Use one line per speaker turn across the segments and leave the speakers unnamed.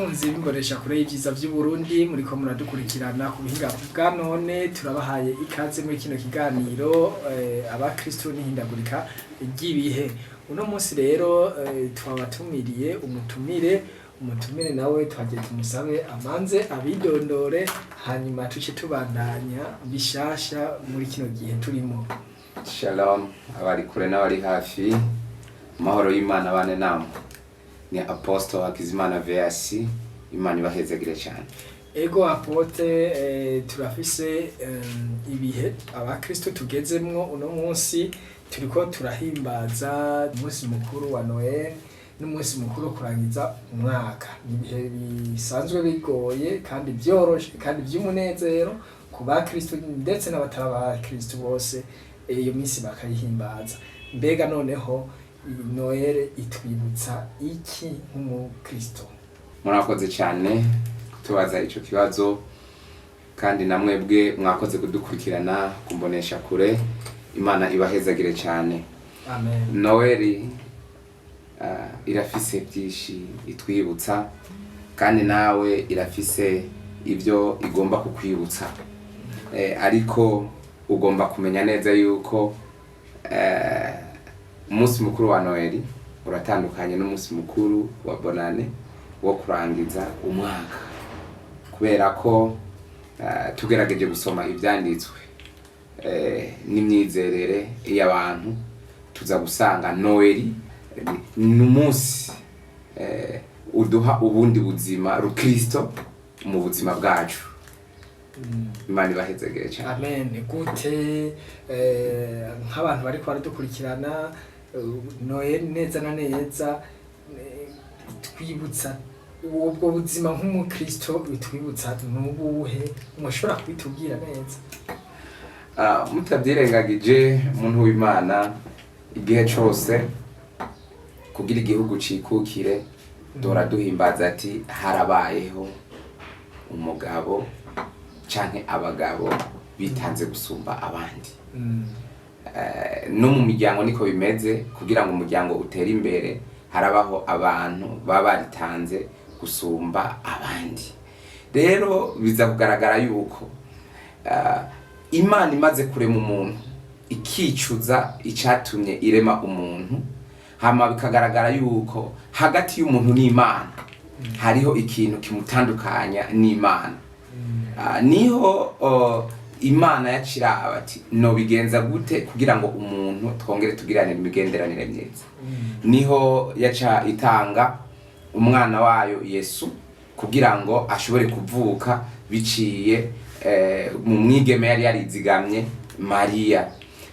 bakunzi b'imbonesha kure y'ivyiza vy'Uburundi muriko muradukurikirana ku buhinga bwa none turabahaye ikaze muri kino kiganiro abakristo n'ihindagurika ry'ibihe. Uno munsi rero twabatumiriye umutumire nawe twagiye tumusabe amanze abidondore hanyuma tuce tubandanya bishasha muri kino gihe turimo.
Shalom abari kure n'abari hafi, amahoro y'Imana bane namwe. Ni Apostle Hakizimana Veasi, Imana ibahezagire cyane.
Ego apote turafise ibihe abakristo tugezemwo uno munsi turiko turahimbaza umunsi mukuru wa Noheri n'umunsi mukuru kurangiza umwaka. Ni ibihe bisanzwe bigoye kandi byoroshe kandi by'umunezero ku bakristo ndetse n'abatari abakristo bose iyo minsi bakayihimbaza. Mbega noneho Noheri itwibutsa iki nk'umukristo?
Murakoze cyane kutubaza ico kibazo kandi namwebwe mwakoze kudukurikirana kumbonesha kure. Imana ibahezagire cyane.
Amen.
Noheri irafise byinshi itwibutsa kandi nawe irafise ibyo igomba kukwibutsa. Ariko ugomba kumenya neza yuko umunsi mukuru wa Noheri uratandukanye n'umunsi mukuru wa bonane wo kurangiza umwaka, kubera ko tugerageje gusoma ibyanditswe n'imyizerere y'abantu tuza gusanga Noheri n'umunsi uduha ubundi buzima rukristo mu buzima bwacu. Imana ibahezagire cyane.
Amen. Gute nk'abantu bariko baradukurikirana Noheri neza na neza twibutsa ubwo buzima nk'umukristo bitwibutsa n'ubuhe mushobora kubitubwira neza?
Mutabyirengagije umuntu w'Imana, igihe cyose kugira igihugu cikukire dora duhimbaza ati harabayeho umugabo canke abagabo bitanze gusumba abandi. No mu miryango niko bimeze, kugira ngo umuryango utere imbere harabaho abantu baba baritanze gusumba abandi. Rero biza kugaragara yuko Imana imaze kurema umuntu ikicuza icatumye irema umuntu, hama bikagaragara yuko hagati y'umuntu n'Imana hariho ikintu kimutandukanya n'Imana. Niho Imana yacira abati no bigenza gute kugira ngo umuntu twongere tugirane imigenderanire myiza. Niho yaca itanga umwana wayo Yesu kugira ngo ashobore kuvuka biciye mu mwigeme yari yarizigamye Mariya.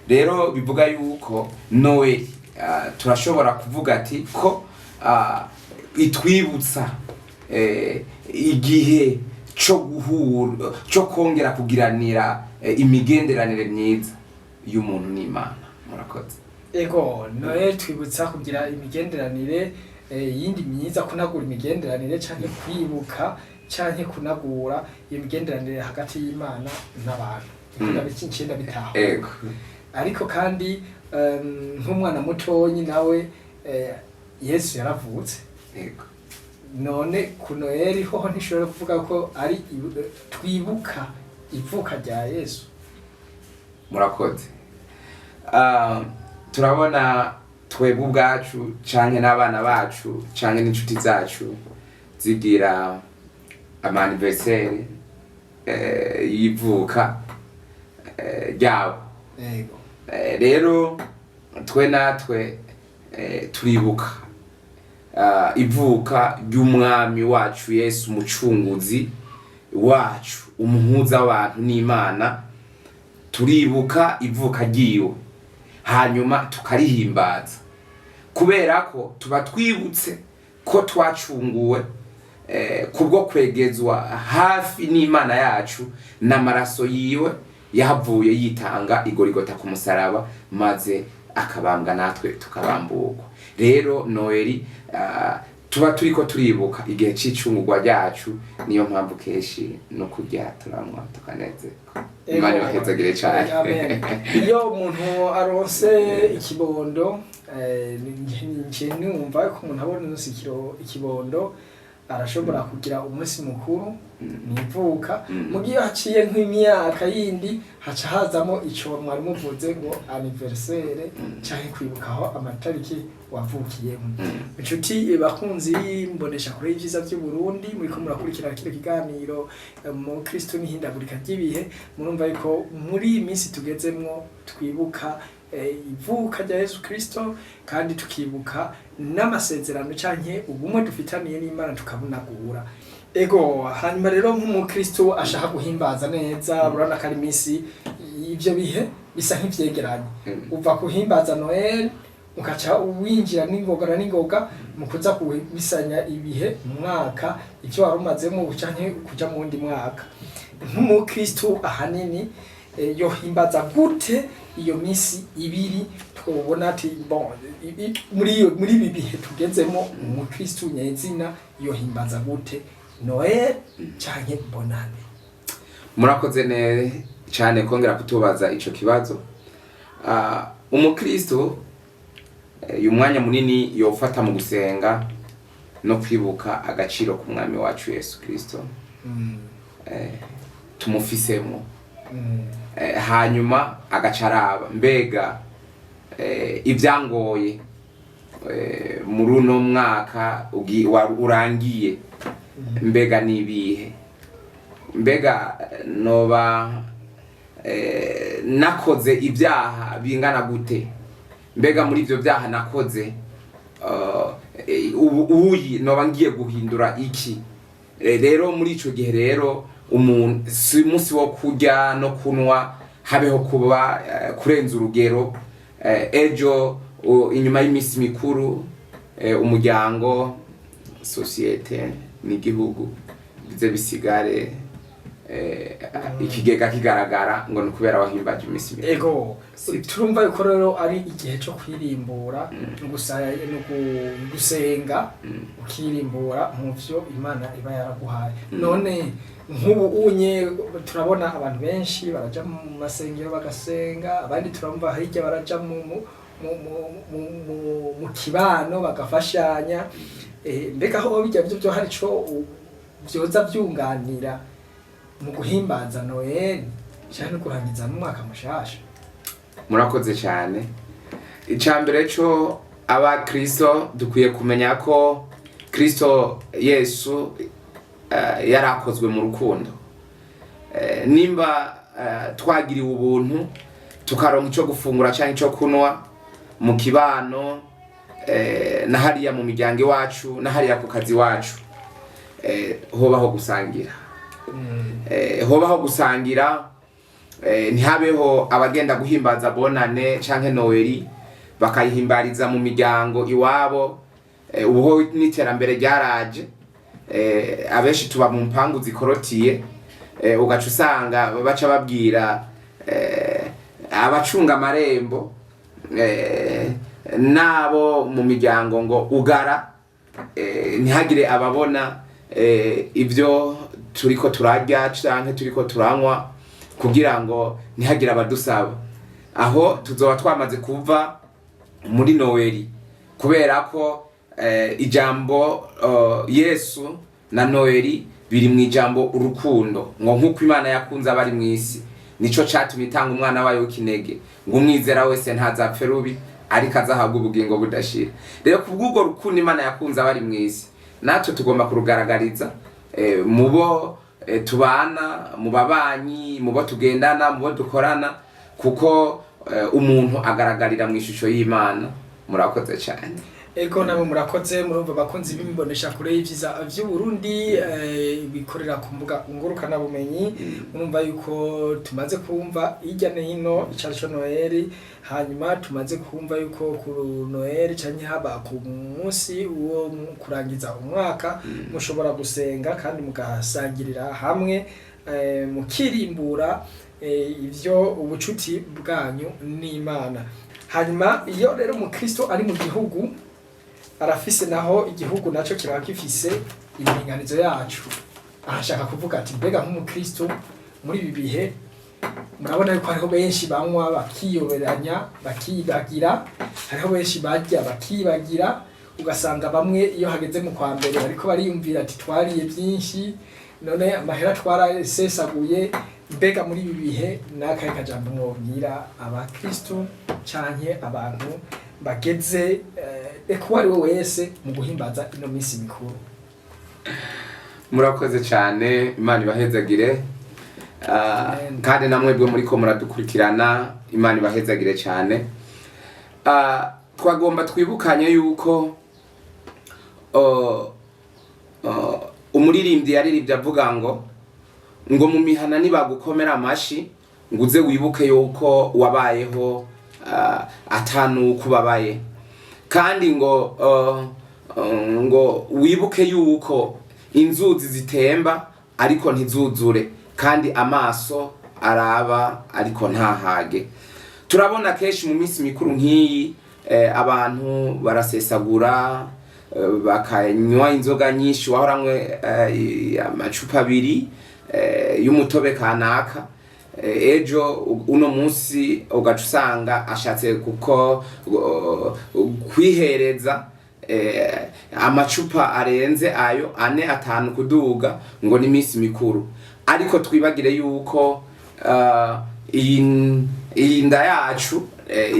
Rero bivuga yuko Noheri turashobora kuvuga ati ko itwibutsa igihe cyo kongera kugiranira imigenderanire myiza y'umuntu n'Imana. Murakoze.
Ego Noheri twibutsa kugira imigenderanire yindi myiza, kunagura imigenderanire canke kwibuka canke kunagura imigenderanire hagati y'Imana n'abantu. Kugira bikincenda bitaho.
Ego.
Ariko kandi nk'umwana mutonyi nawe Yesu yaravutse.
Ego.
None ku Noheri hoho ntishobora kuvuga ko ari twibuka ivuka rya Yesu.
Murakoze. Turabona twebwe ubwacu canke n'abana bacu canke n'inshuti zacu zigira amaniversary yivuka ryabo.
Ego.
Rero twe natwe turibuka ivuka ry'umwami wacu Yesu, umucunguzi wacu, umuhuza w'abantu n'Imana. Turibuka ivuka ryiwe hanyuma tukarihimbaza, kubera ko tuba twibutse ko twacunguwe kubwo kwegezwa hafi n'Imana yacu n'amaraso yiwe yahavuye yitanga igorigota ku musaraba, maze akabambwa natwe tukabamburwa. Rero Noheri tuba turiko turibuka igihe c'icungurwa ryacu, niyo mpamvu keshi no kurya turamwa tukanezerwa. Imana ibahezagire cyane.
Amen. Iyo umuntu aronse ikibondo nje numva ko umuntu abona ikibondo arashobora kugira umunsi mukuru nivuka mu gihe haciye nk'imyaka yindi haca hazamo ico mwari muvuze ngo anniversaire canke kwibukaho amatariki wavukiyemo. Inshuti bakunzi mbonesha kure y'ivyiza vy'u Burundi muriko murakurikira kino kiganiro mu Kristo n'ihindagurika ry'ibihe, murumva yuko muri iyi minsi tugezemwo twibuka ivuka rya Yesu Kristo kandi tukibuka n'amasezerano canke ubumwe dufitaniye n'Imana tukabunagura. Ego hanyuma rero nk'umukristo ashaka guhimbaza neza urana kari misi ivyo bihe bisa nk'ivyegeranye uva kuhimbaza Noheri ukaca winjira n'ingoga mu kuza kubisanya ibihe mu mwaka ivyo warumazemo canke kuja mu wundi mwaka. Nk'umukristo ahanini yohimbaza gute iyo misi ibiri twobona ati bon muri ibi bihe tugezemo umukristo nyezina yohimbaza gute Noheri canke bonane?
Murakoze cyane kongera kutubaza ico kibazo. Umukristo uyu mwanya munini yofata mu gusenga no kwibuka agaciro ku mwami wacu Yesu Kristo tumufisemo. Hanyuma agacaraba mbega ivyangoye muri uno mwaka urangiye mbega nibihe, mbega noba nakoze ibyaha bingana gute, mbega muri ivyo byaha nakoze uyi noba ngiye guhindura iki. Rero muri ico gihe rero umunsi wo kurya no kunwa habeho kuba kurenza urugero. Ejo inyuma y'imisi mikuru umuryango, societe n'igihugu bize bisigare ikigega kigaragara ngo nukubera wahimbaje imisi mikuru.
Ego turumva yuko rero ari igihe cyo kwirimbura gusenga ukirimbura mu vyo Imana iba yaraguhaye. None nk'ubu unye turabona abantu benshi baraja mu masengero bagasenga, abandi turumva hirya baraja mu kibano bagafashanya. Mbega aho bijya byo hari co byoza byunganira mu guhimbaza Noheri cyane kurangiza mu mwaka mushasha?
Murakoze cyane. Icambere cyo aba Kristo dukwiye kumenya ko Kristo Yesu yarakozwe mu rukundo. Nimba twagiriwe ubuntu tukaronka ico gufungura cyane ico kunwa mu kibano na hariya mu miryango wacu na hariya ku kazi wacu, hobaho gusangira. Hobaho gusangira, ntihabeho abagenda guhimbaza bonane canke Noheri bakayihimbariza mu miryango iwabo. Ubuho n'iterambere ryaraje, abenshi tuba mu mpangu zikorotiye, ugaca usanga baca babwira abacunga amarembo nabo mu miryango ngo ugara ntihagire ababona ivyo turiko turarya canke turiko turanywa, kugira ngo ntihagire abadusaba. Aho tuzoba twamaze kuva muri Noheri, kubera ko ijambo Yesu na Noheri biri mu ijambo urukundo, ngo nkuko Imana yakunze abari mu isi nico catumye itanga umwana wayo w'ikinege ngo umwizera wese ntazapfe rubi ariko azahabwa ubugingo budashira. Rero kubw'ubwo rukundo Imana yakunze abari mu isi, natwe tugomba kurugaragariza mubo tubana, mu babanyi, mubo tugendana, mubo dukorana, kuko umuntu agaragarira mu ishusho y'Imana. Murakoze cyane.
Ego namwe murakoze. Murumva bakunzi bimbonesha kure y'ivyiza vy'u Burundi bikorera ku mbuga ngurukana bumenyi. Murumva yuko tumaze kumva irya hino icaco Noheri, hanyuma tumaze kumva yuko ku Noheri canke haba ku munsi wo kurangiza umwaka mushobora gusenga kandi mugasangirira hamwe mukirimbura ivyo ubucuti bwanyu n'Imana. Hanyuma iyo rero umukristo ari mu gihugu arafise naho igihugu naco kiba gifise ibiringanizo yacu. Ahashaka kuvuga ati mbega nk'umukristo muri ibi bihe murabona yuko hariho benshi banywa bakiyoberanya bakibagira, hariho benshi barya bakibagira, ugasanga bamwe iyo hageze mu kwa mbere ariko bariyumvira ati twariye byinshi none amahera twarasesaguye. Mbega muri ibi bihe n'akahe kajambo mwobwira abakristo canke abantu bageze eko ari we wese mu guhimbaza ino minsi mikuru?
Murakoze cyane, Imana ibahezagire. Kandi namwe bwo muri ko muradukurikirana, Imana ibahezagire cyane. Twagomba twibukanye yuko umuririmbyi yaririmbye avuga ngo mu mihana nibagukomera amashi nguze wibuke yuko wabayeho atanu kubabaye, kandi ngo wibuke yuko inzuzi zitemba ariko ntizuzure, kandi amaso araba ariko ntahage. Turabona kenshi mu minsi mikuru nk'iyi abantu barasesagura bakanywa inzoga nyinshi, wahoramwe amacupa abiri y'umutobe kanaka, ejo uno munsi ugaca usanga ashatse kuko kwihereza amacupa arenze ayo 4-5 kuduga ngo ni minsi mikuru. Ariko twibagire yuko iyi nda yacu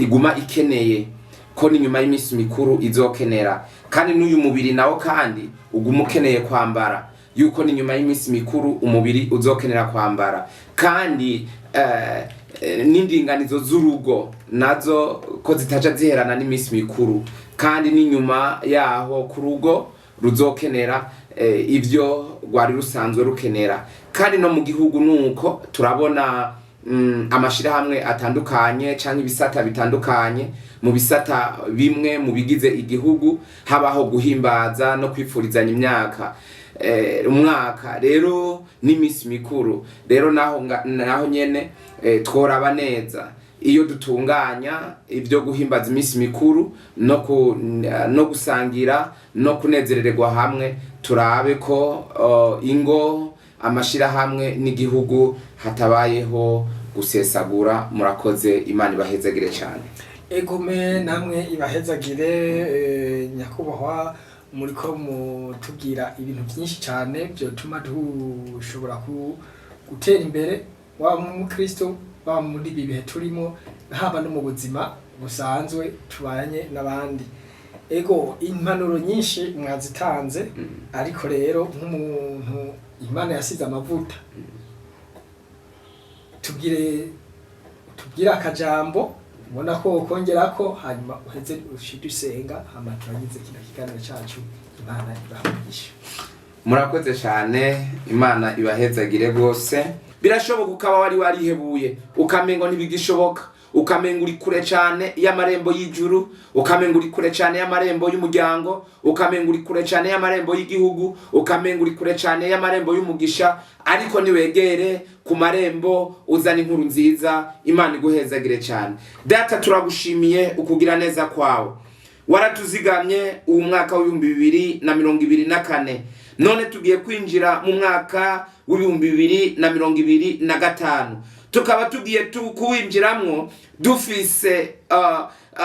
iguma ikeneye ko ni nyuma y'iminsi mikuru izokenera, kandi n'uyu mubiri nawo kandi uguma ukeneye kwambara, yuko ni nyuma y'iminsi mikuru umubiri uzokenera kwambara, kandi n'indinganizo z'urugo nazo ko zitaja ziherana n'iminsi mikuru, kandi ni nyuma yaho ku rugo ruzokenera ibyo rwari rusanzwe rukenera. Kandi no mu gihugu nuko turabona amashirahamwe atandukanye canke ibisata bitandukanye. Mu bisata bimwe mu bigize igihugu habaho guhimbaza no kwipfurizanya imyaka, umwaka rero n'imisi mikuru. Rero naho nyene tworaba neza iyo dutunganya ibyo guhimbaza imisi mikuru no gusangira no kunezererwa hamwe, turabe ko ingo, amashirahamwe n'igihugu hatabayeho gusesagura. Murakoze, Imana ibahezagire cyane.
Egome namwe ibahezagire nyakubahwa, muriko mutubwira ibintu byinshi cyane byotuma dushobora gutera imbere, waba mu Kristo waba muri ibi bihe turimo, haba no mu buzima busanzwe tubanye n'abandi. Ego impanuro nyinshi mwazitanze, ariko rero nk'umuntu Imana yasize amavuta, tubwire akajambo ubona ko kongerako, hanyuma uheze ushidusenga, hama turagize kino kiganiro cyacu. Imana ibahagisha.
Murakoze cyane, Imana ibahezagire rwose. Birashoboka ukaba wari warihebuye ukamengo ntibigishoboka, ukamengo uri kure cyane y'amarembo y'ijuru, ukamengo uri kure cyane y'amarembo y'umuryango, ukamengo uri kure cyane y'amarembo y'igihugu, ukamengo uri kure cyane y'amarembo y'umugisha, ariko niwegere ku marembo uzana inkuru nziza. Imana iguhezagire cyane. Data, turagushimiye ukugira neza kwawe, waratuzigamye uwo mwaka w'2024, none tugiye kwinjira mu mwaka w'2025, tukaba tugiye kuwinjiramwo dufise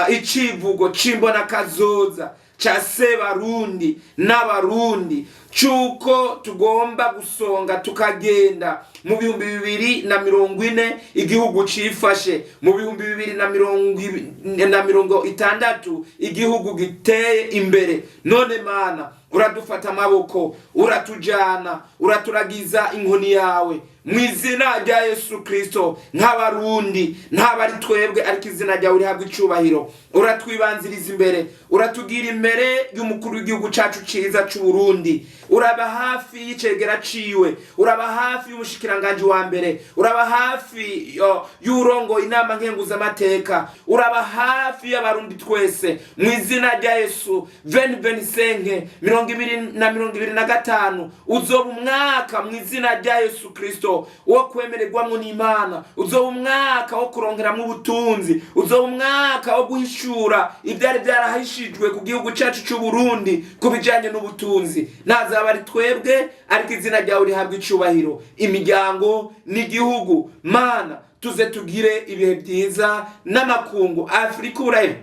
icivugo cimbona kazoza cha Sebarundi n'abarundi, cuko tugomba gusonga tukagenda mu 2040 igihugu cifashe, mu 2060 igihugu giteye imbere. None Mana, uradufata amaboko, uratujana, uraturagiza inkoni yawe mu izina rya Yesu Kristo. Nk'abarundi ntabari twebwe, ariko izina ryawe rihabwa icubahiro. Uratwibanziriza imbere, uratugira imbere y'umukuru w'igihugu cacu ciza c'u Burundi, uraba hafi y'icegera ciwe, uraba hafi y'umushikiranganje wa mbere, uraba hafi y'urongo inama nkenguzamateka, uraba hafi y'abarundi twese mu izina rya Yesu. 2025 uzoba umwaka mu izina rya Yesu Kristo wo kwemererwamo n'Imana, uzoba umwaka wo kuronkeramwo ubutunzi, uzoba umwaka wo guhishura ibyari byarahishijwe ku gihugu cyacu cy'u Burundi kubijanye n'ubutunzi. Nazaba ari twebwe, ariko izina ryawe rihabwa icubahiro. Imiryango n'igihugu, Mana, tuze tugire ibihe byiza n'amakungu. Afrika uraye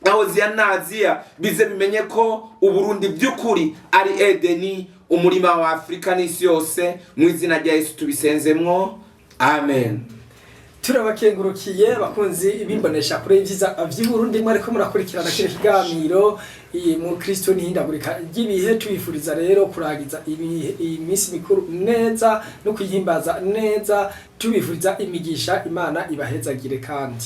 na Oziya na Aziya bize bimenye ko Uburundi by'ukuri ari Edeni, umurima wa Afrika n'isi yose. Mu izina rya Yesu tubisenzemwo, amen.
Turabakengurukiye bakunzi bimbonesha kure ivyiza vy'Uburundi mwariko murakurikirana kire kiganiro mu Kristo n'ihindagurika ry'ibihe. Tubifuriza rero kuragiza imisi mikuru neza no kuyihimbaza neza. Tubifuriza imigisha, Imana ibahezagire kandi